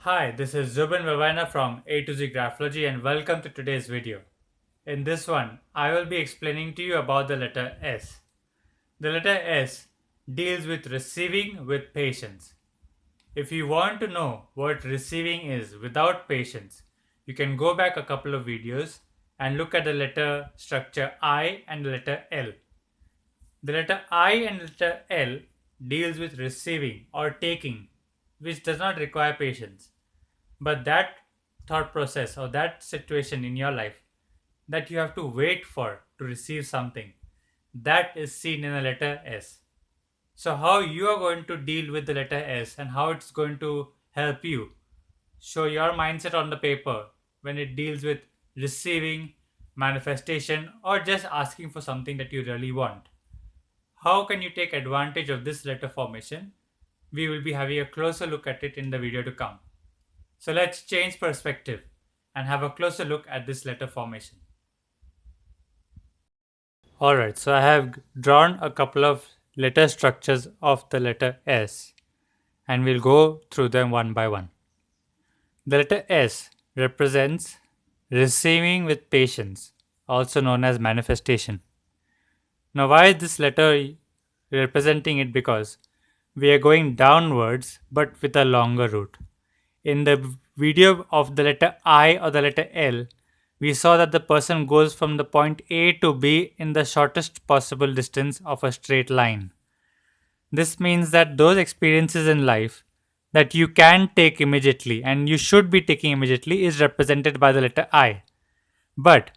Hi, this is Zubin Vevaina from A to Z Graphology and welcome to today's video. In this one, I will be explaining to you about the letter S. The letter S deals with receiving with patience. If you want to know what receiving is without patience, you can go back a couple of videos and look at the letter structure I and the letter L. The letter I and letter L deals with receiving or taking, which does not require patience. But that thought process or that situation in your life that you have to wait for to receive something, that is seen in the letter S. So, how you are going to deal with the letter S and how it's going to help you show your mindset on the paper when it deals with receiving, manifestation, or just asking for something that you really want. How can you take advantage of this letter formation? We will be having a closer look at it in the video to come. So let's change perspective and have a closer look at this letter formation. Alright, so I have drawn a couple of letter structures of the letter S and we'll go through them one by one. The letter S represents receiving with patience, also known as manifestation. Now, why is this letter representing it? Because we are going downwards but with a longer route. In the video of the letter I or the letter L, we saw that the person goes from the point A to B in the shortest possible distance of a straight line. This means that those experiences in life that you can take immediately and you should be taking immediately is represented by the letter I. But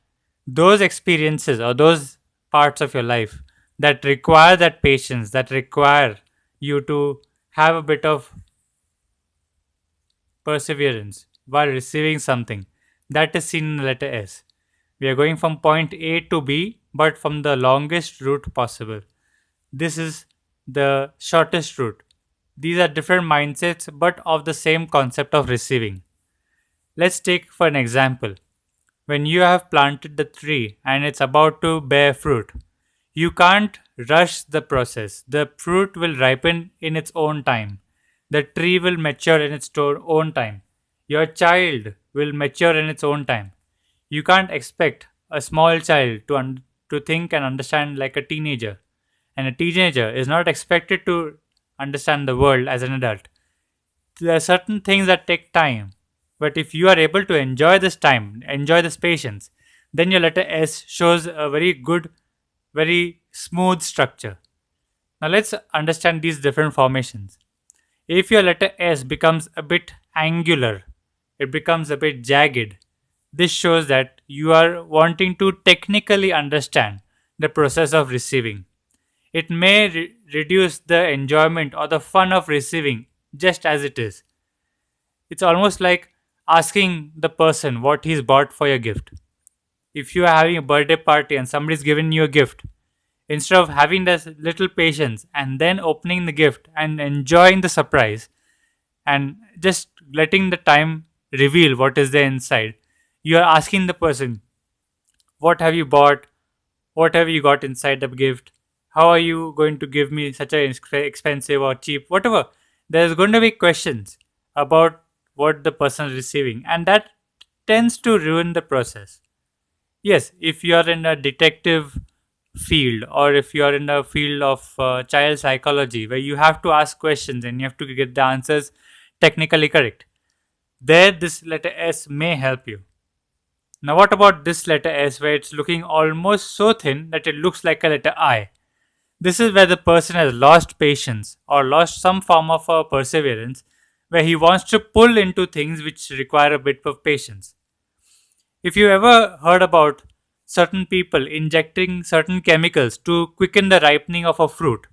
those experiences or those parts of your life that require that patience, that require you to have a bit of perseverance while receiving something, that is seen in the letter S. We are going from point A to B, but from the longest route possible. This is the shortest route. These are different mindsets, but of the same concept of receiving. Let's take for an example. When you have planted the tree and it's about to bear fruit, you can't rush the process. The fruit will ripen in its own time. The tree will mature in its own time. Your child will mature in its own time. You can't expect a small child to think and understand like a teenager. And a teenager is not expected to understand the world as an adult. There are certain things that take time. But if you are able to enjoy this time, enjoy this patience, then your letter S shows a very good, very smooth structure. Now let's understand these different formations. If your letter S becomes a bit angular, it becomes a bit jagged, this shows that you are wanting to technically understand the process of receiving. It may reduce the enjoyment or the fun of receiving just as it is. It's almost like asking the person what he's bought for your gift. If you are having a birthday party and somebody's given you a gift, instead of having this little patience and then opening the gift and enjoying the surprise and just letting the time reveal what is there inside, you are asking the person, what have you bought? What have you got inside the gift? How are you going to give me such a expensive or cheap, whatever? There's going to be questions about what the person is receiving, and that tends to ruin the process. Yes, if you are in a detective field or if you are in a field of child psychology where you have to ask questions and you have to get the answers technically correct, there this letter S may help you. Now, what about this letter S where it's looking almost so thin that it looks like a letter I? This is where the person has lost patience or lost some form of perseverance where he wants to pull into things which require a bit of patience. If you ever heard about certain people injecting certain chemicals to quicken the ripening of a fruit,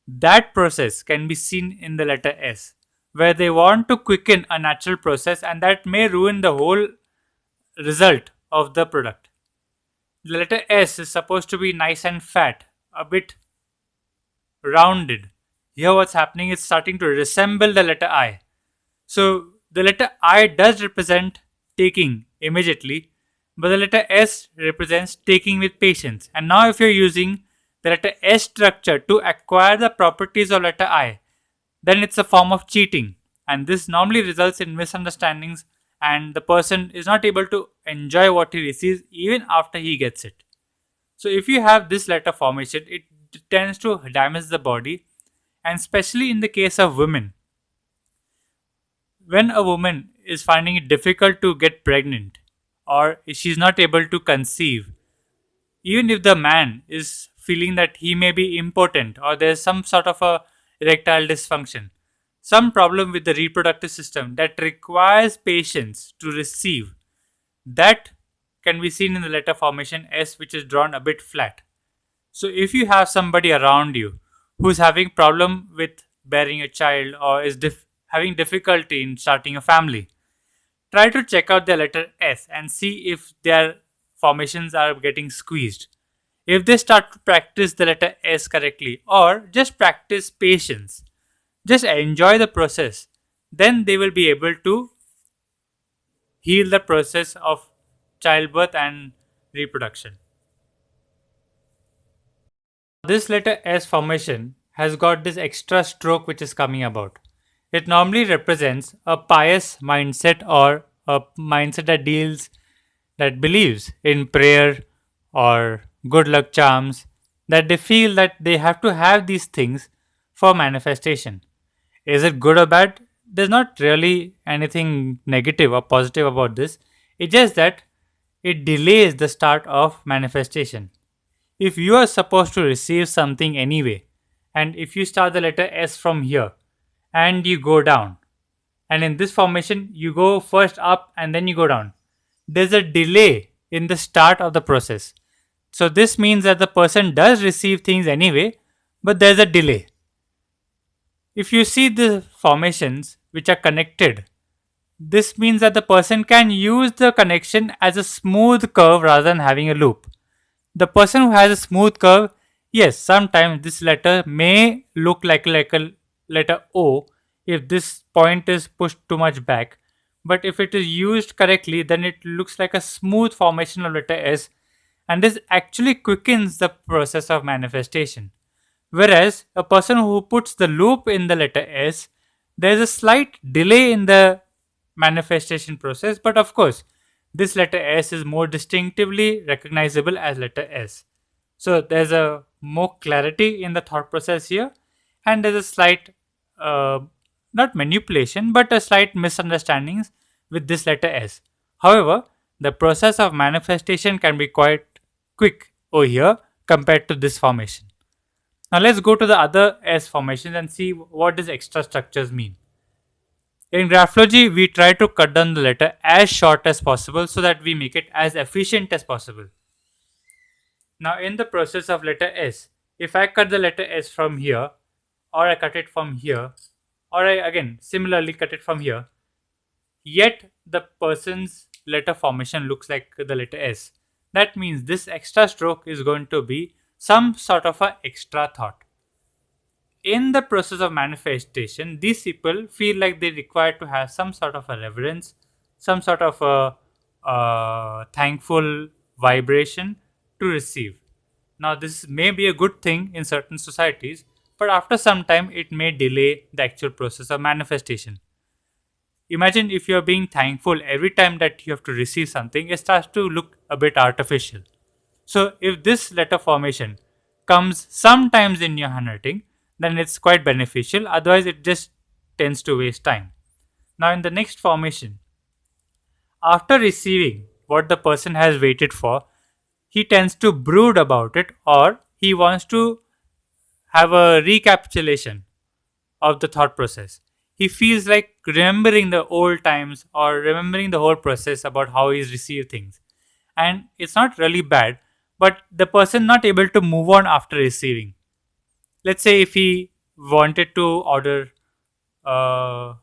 that process can be seen in the letter S, where they want to quicken a natural process and that may ruin the whole result of the product. The letter S is supposed to be nice and fat, a bit rounded. Here, what's happening is starting to resemble the letter I. So, the letter I does represent taking immediately, but the letter S represents taking with patience. And now, if you're using the letter S structure to acquire the properties of letter I, then it's a form of cheating. and this normally results in misunderstandings, and the person is not able to enjoy what he receives even after he gets it. So if you have this letter formation, it tends to damage the body, and especially in the case of women. When a woman is finding it difficult to get pregnant, or she's not able to conceive, even if the man is feeling that he may be impotent or there's some sort of a erectile dysfunction, some problem with the reproductive system that requires patience to receive, that can be seen in the letter formation S, which is drawn a bit flat. So if you have somebody around you who's having problem with bearing a child, or is having difficulty in starting a family, try to check out the letter S and see if their formations are getting squeezed. If they start to practice the letter S correctly, or just practice patience, just enjoy the process, then they will be able to heal the process of childbirth and reproduction. This letter S formation has got this extra stroke which is coming about. It normally represents a pious mindset, or a mindset that believes in prayer or good luck charms, that they feel that they have to have these things for manifestation. Is it good or bad? There's not really anything negative or positive about this. It's just that it delays the start of manifestation. If you are supposed to receive something anyway, and if you start the letter S from here and you go down, and in this formation you go first up and then you go down, there's a delay in the start of the process. So this means that the person does receive things anyway, but there's a delay. If you see the formations which are connected, this means that the person can use the connection as a smooth curve rather than having a loop. The person who has a smooth curve, yes, sometimes this letter may look like a letter O if this point is pushed too much back. But if it is used correctly, then it looks like a smooth formation of letter S, and this actually quickens the process of manifestation. Whereas a person who puts the loop in the letter S, there is a slight delay in the manifestation process, but of course, this letter S is more distinctively recognizable as letter S. So there's a more clarity in the thought process here, and there's a slight, not manipulation, but a slight misunderstandings with this letter S. However, the process of manifestation can be quite quick over here compared to this formation. Now let's go to the other S formations and see what these extra structures mean. In graphology, we try to cut down the letter as short as possible so that we make it as efficient as possible. Now in the process of letter S, if I cut the letter S from here, or I cut it from here, or I again similarly cut it from here, yet the person's letter formation looks like the letter S. That means this extra stroke is going to be some sort of a extra thought. In the process of manifestation, these people feel like they require to have some sort of a reverence, some sort of a thankful vibration to receive. Now, this may be a good thing in certain societies, but after some time, it may delay the actual process of manifestation. Imagine if you are being thankful every time that you have to receive something, it starts to look a bit artificial. So, if this letter formation comes sometimes in your handwriting, then it's quite beneficial. Otherwise, it just tends to waste time. Now, in the next formation, after receiving what the person has waited for, he tends to brood about it, or he wants to have a recapitulation of the thought process. He feels like remembering the old times or remembering the whole process about how he's received things. And it's not really bad, but the person not able to move on after receiving. Let's say if he wanted to order uh,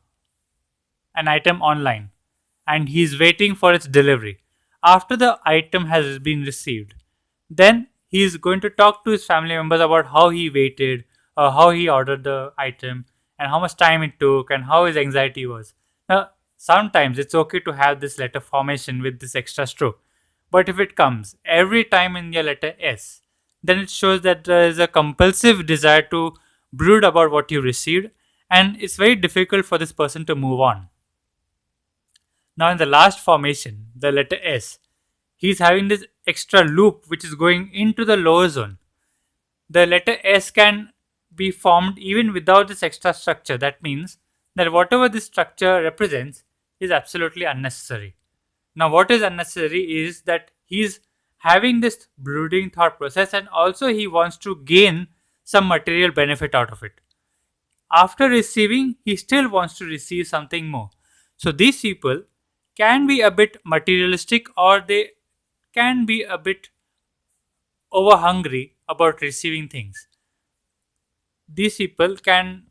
an item online and he's waiting for its delivery. After the item has been received, then he's going to talk to his family members about how he waited, how he ordered the item, and how much time it took, and how his anxiety was. Now, sometimes it's okay to have this letter formation with this extra stroke, but if it comes every time in your letter S, then it shows that there is a compulsive desire to brood about what you received, and it's very difficult for this person to move on. Now, in the last formation, the letter S, he's having this extra loop which is going into the lower zone. The letter S can be formed even without this extra structure. That means that whatever this structure represents is absolutely unnecessary. Now, what is unnecessary is that he's having this brooding thought process, and also he wants to gain some material benefit out of it. After receiving, he still wants to receive something more. So, these people can be a bit materialistic, or they can be a bit over hungry about receiving things. These people can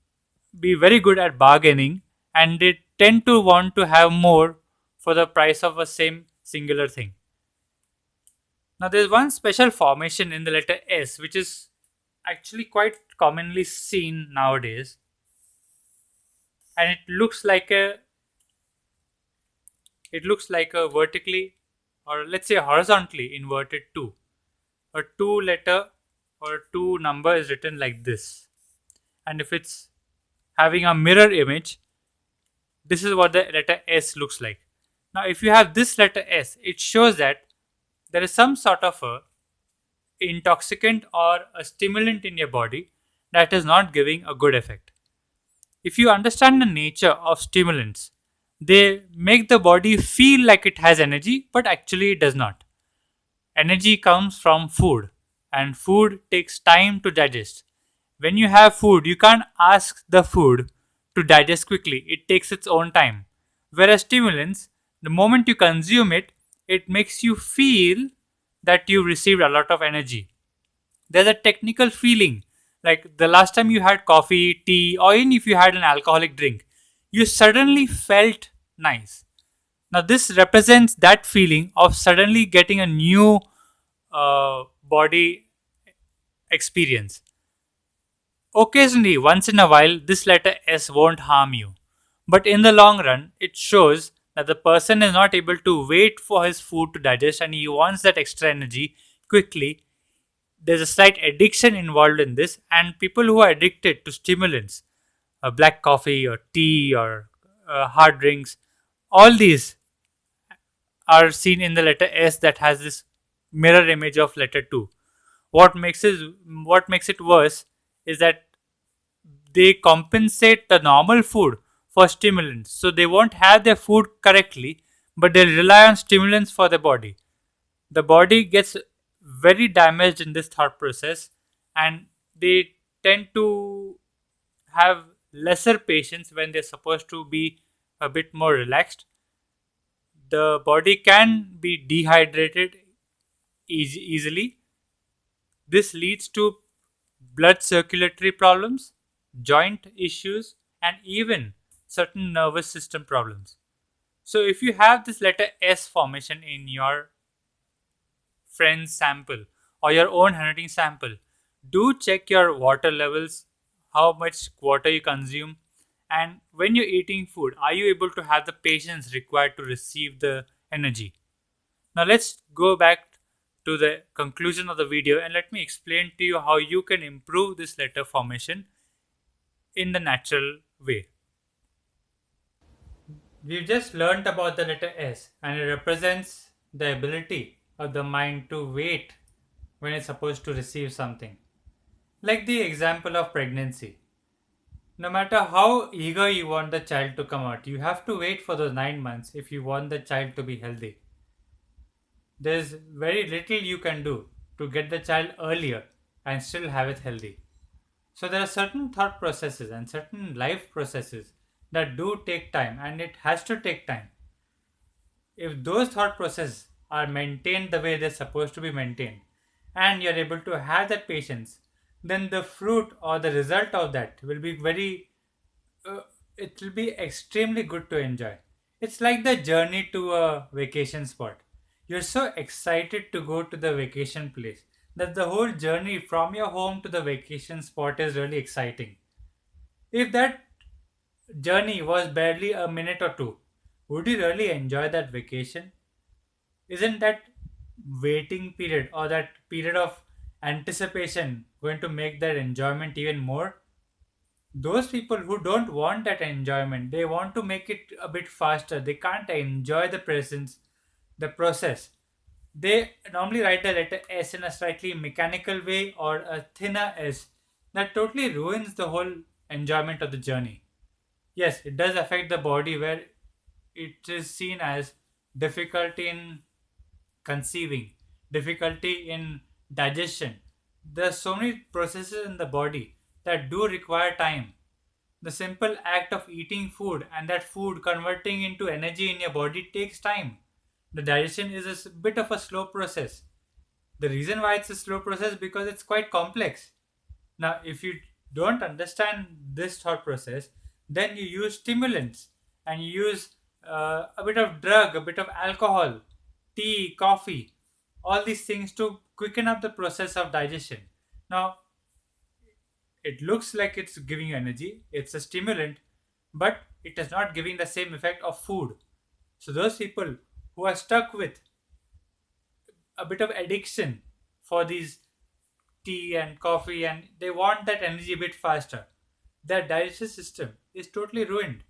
be very good at bargaining, and they tend to want to have more for the price of a same singular thing. Now, there's one special formation in the letter S which is actually quite commonly seen nowadays, and it looks like a vertically, or let's say horizontally inverted 2. A 2 letter or a 2 number is written like this, and if it's having a mirror image, this is what the letter S looks like. Now, if you have this letter S, it shows that there is some sort of a intoxicant or a stimulant in your body that is not giving a good effect. If you understand the nature of stimulants, they make the body feel like it has energy, but actually it does not. Energy comes from food, and food takes time to digest. When you have food, you can't ask the food to digest quickly, it takes its own time. Whereas stimulants, the moment you consume it, it makes you feel that you received a lot of energy. There's a technical feeling, like the last time you had coffee, tea, or even if you had an alcoholic drink, you suddenly felt nice. Now, this represents that feeling of suddenly getting a new body experience. Occasionally, once in a while, this letter S won't harm you. But in the long run, it shows that the person is not able to wait for his food to digest, and he wants that extra energy quickly. There's a slight addiction involved in this, and people who are addicted to stimulants, black coffee or tea or hard drinks, all these are seen in the letter S that has this mirror image of letter 2. What makes it worse is that they compensate the normal food for stimulants. So they won't have their food correctly, but they'll rely on stimulants for the body. The body gets very damaged in this thought process, and they tend to have lesser patience when they're supposed to be a bit more relaxed. The body can be dehydrated easily. This leads to blood circulatory problems, joint issues, and even certain nervous system problems. So, if you have this letter S formation in your friend's sample or your own handwriting sample, do check your water levels, how much water you consume, and when you're eating food, are you able to have the patience required to receive the energy? Now, let's go back to the conclusion of the video, and let me explain to you how you can improve this letter formation in the natural way. We've just learnt about the letter S, and it represents the ability of the mind to wait when it's supposed to receive something. Like the example of pregnancy. No matter how eager you want the child to come out, you have to wait for those 9 months if you want the child to be healthy. There's very little you can do to get the child earlier and still have it healthy. So there are certain thought processes and certain life processes that do take time, and it has to take time. If those thought processes are maintained the way they're supposed to be maintained, and you're able to have that patience, then the fruit or the result of that will be uh, it will be extremely good to enjoy. It's like the journey to a vacation spot. You're so excited to go to the vacation place that the whole journey from your home to the vacation spot is really exciting. If that journey was barely a minute or two, would you really enjoy that vacation? Isn't that waiting period or that period of anticipation going to make that enjoyment even more? Those people who don't want that enjoyment, they want to make it a bit faster. They can't enjoy the presence, the process. They normally write the letter S in a slightly mechanical way or a thinner S. That totally ruins the whole enjoyment of the journey. Yes, it does affect the body where it is seen as difficulty in conceiving, difficulty in digestion. There are so many processes in the body that do require time. The simple act of eating food and that food converting into energy in your body takes time. The digestion is bit of a slow process. The reason why it's a slow process because it's quite complex. Now, if you don't understand this thought process, then you use stimulants and you use a bit of drug, a bit of alcohol, tea, coffee, all these things to quicken up the process of digestion. Now, it looks like it's giving you energy, it's a stimulant, but it is not giving the same effect of food. So, those people who are stuck with a bit of addiction for these tea and coffee and they want that energy a bit faster, their digestive system is totally ruined.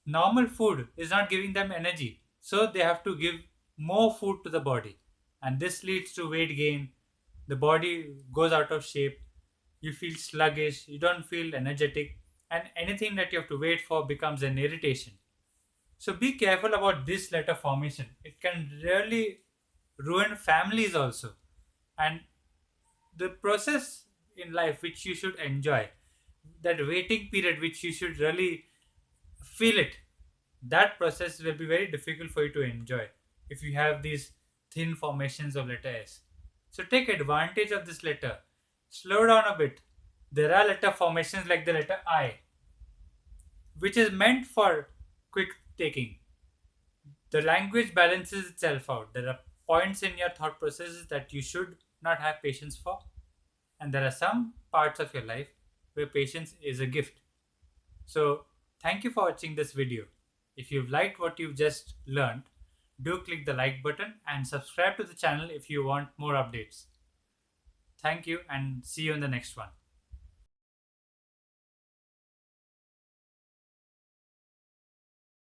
Normal food is not giving them energy, so they have to give more food to the body, and this leads to weight gain. The body goes out of shape, you feel sluggish, you don't feel energetic, and anything that you have to wait for becomes an irritation. So be careful about this letter formation. It can really ruin families also. And the process in life which you should enjoy, that waiting period which you should really feel it, that process will be very difficult for you to enjoy if you have these thin formations of letter S. So take advantage of this letter. Slow down a bit. There are letter formations like the letter I, which is meant for quick taking. The language balances itself out. There are points in your thought processes that you should not have patience for, and there are some parts of your life where patience is a gift. So, thank you for watching this video. If you've liked what you've just learned, do click the like button and subscribe to the channel if you want more updates. Thank you and see you in the next one.